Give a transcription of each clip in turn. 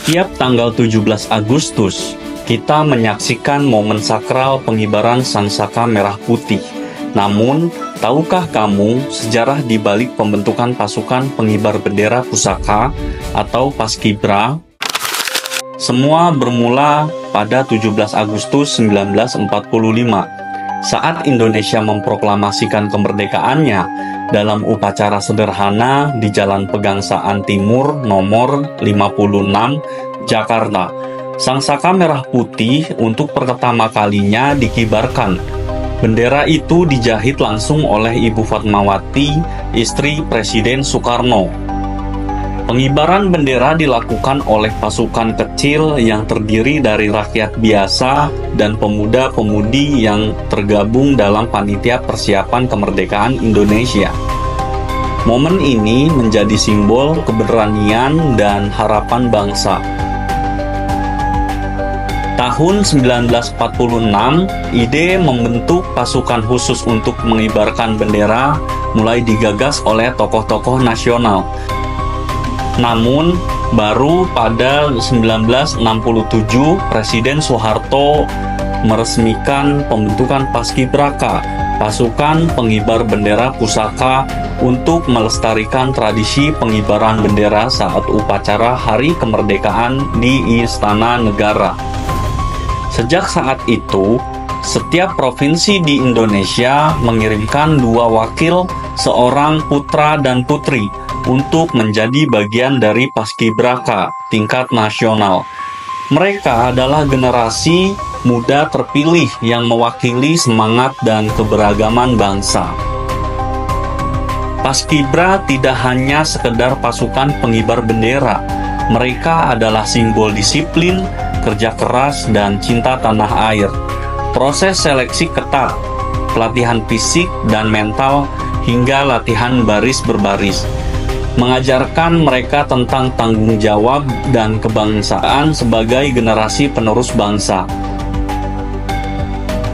Setiap tanggal 17 Agustus, kita menyaksikan momen sakral pengibaran Sangsaka Merah Putih. Namun, tahukah kamu sejarah di balik pembentukan pasukan pengibar bendera pusaka atau Paskibra? Semua bermula pada 17 Agustus 1945, saat Indonesia memproklamasikan kemerdekaannya dalam upacara sederhana di Jalan Pegangsaan Timur nomor 56, Jakarta. Sangsaka Merah Putih untuk pertama kalinya dikibarkan. Bendera itu dijahit langsung oleh Ibu Fatmawati, istri Presiden Soekarno. Pengibaran bendera dilakukan oleh pasukan kecil yang terdiri dari rakyat biasa dan pemuda-pemudi yang tergabung dalam panitia persiapan kemerdekaan Indonesia. Momen ini menjadi simbol keberanian dan harapan bangsa. Tahun 1946, ide membentuk pasukan khusus untuk mengibarkan bendera mulai digagas oleh tokoh-tokoh nasional. Namun, baru pada 1967, Presiden Soeharto meresmikan pembentukan Paskibraka, pasukan pengibar bendera pusaka, untuk melestarikan tradisi pengibaran bendera saat upacara Hari Kemerdekaan di Istana Negara. Sejak saat itu, setiap provinsi di Indonesia mengirimkan 2 wakil, seorang putra dan putri, untuk menjadi bagian dari Paskibraka tingkat nasional. Mereka adalah generasi muda terpilih yang mewakili semangat dan keberagaman bangsa. Paskibra tidak hanya sekedar pasukan pengibar bendera, mereka adalah simbol disiplin, kerja keras, dan cinta tanah air. Proses seleksi ketat, pelatihan fisik dan mental, hingga latihan baris berbaris mengajarkan mereka tentang tanggung jawab dan kebangsaan sebagai generasi penerus bangsa.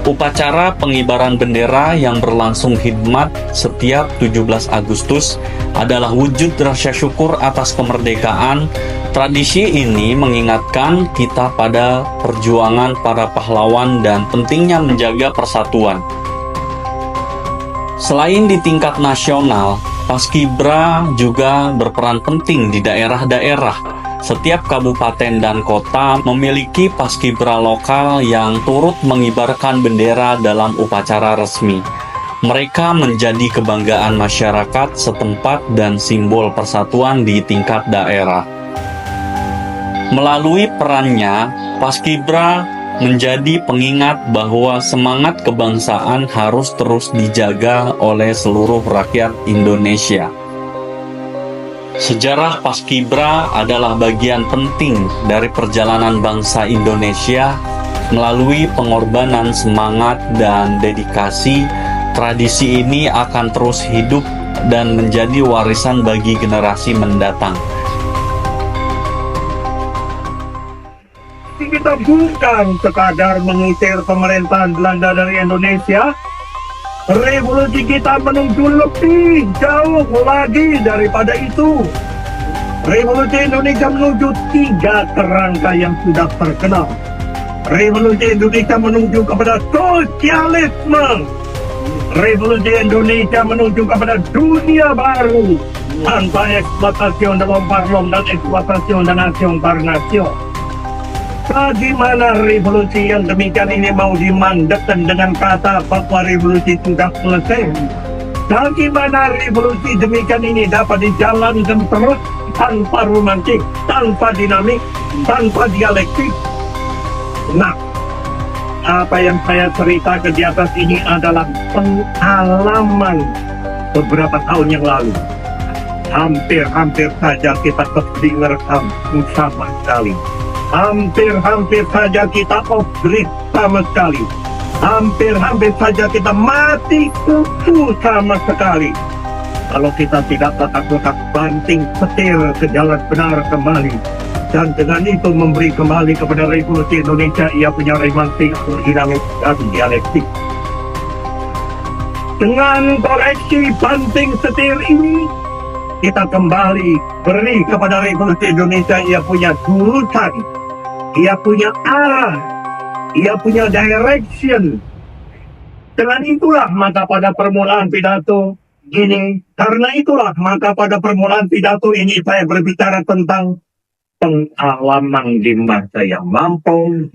Upacara pengibaran bendera yang berlangsung khidmat setiap 17 Agustus adalah wujud rasa syukur atas kemerdekaan. Tradisi ini mengingatkan kita pada perjuangan para pahlawan dan pentingnya menjaga persatuan. Selain di tingkat nasional, Paskibra juga berperan penting di daerah-daerah. Setiap kabupaten dan kota memiliki Paskibra lokal yang turut mengibarkan bendera dalam upacara resmi. Mereka menjadi kebanggaan masyarakat setempat dan simbol persatuan di tingkat daerah. Melalui perannya, Paskibra menjadi pengingat bahwa semangat kebangsaan harus terus dijaga oleh seluruh rakyat Indonesia. Sejarah Paskibra adalah bagian penting dari perjalanan bangsa Indonesia. Melalui pengorbanan semangat dan dedikasi, tradisi ini akan terus hidup dan menjadi warisan bagi generasi mendatang. Kita bukan sekadar mengusir pemerintahan Belanda dari Indonesia. Revolusi kita menuju lebih jauh lagi daripada itu. Revolusi Indonesia menuju 3 kerangka yang sudah terkenal. Revolusi Indonesia menuju kepada sosialisme. Revolusi Indonesia menuju kepada dunia baru, tanpa eksploitasi dalam parlom dan eksploitasi dan nation par nation. Bagaimana revolusi yang demikian ini mau dimandekkan dengan kata bahwa revolusi sudah selesai? Bagaimana revolusi demikian ini dapat dijalankan terus tanpa romantik, tanpa dinamik, tanpa dialektik? Nah, apa yang saya ceritakan di atas ini adalah pengalaman beberapa tahun yang lalu. Hampir saja kita terdengar sama sekali. Hampir saja kita off-grid sama sekali. Hampir saja kita mati kutu sama sekali. Kalau kita tidak letak banting setir ke jalan benar kembali, dan dengan itu memberi kembali kepada revolusi Indonesia, ia punya romantik, dinamik, dan dialektik. Dengan koreksi banting setir ini, kita kembali beri kepada Revolusi Indonesia. Ia punya jurusan, ia punya arah, ia punya direction. Dengan itulah maka pada permulaan pidato gini, karena itulah maka pada permulaan pidato ini saya berbicara tentang pengalaman di masa yang lampau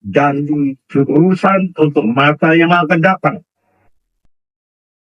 dan jurusan untuk masa yang akan datang.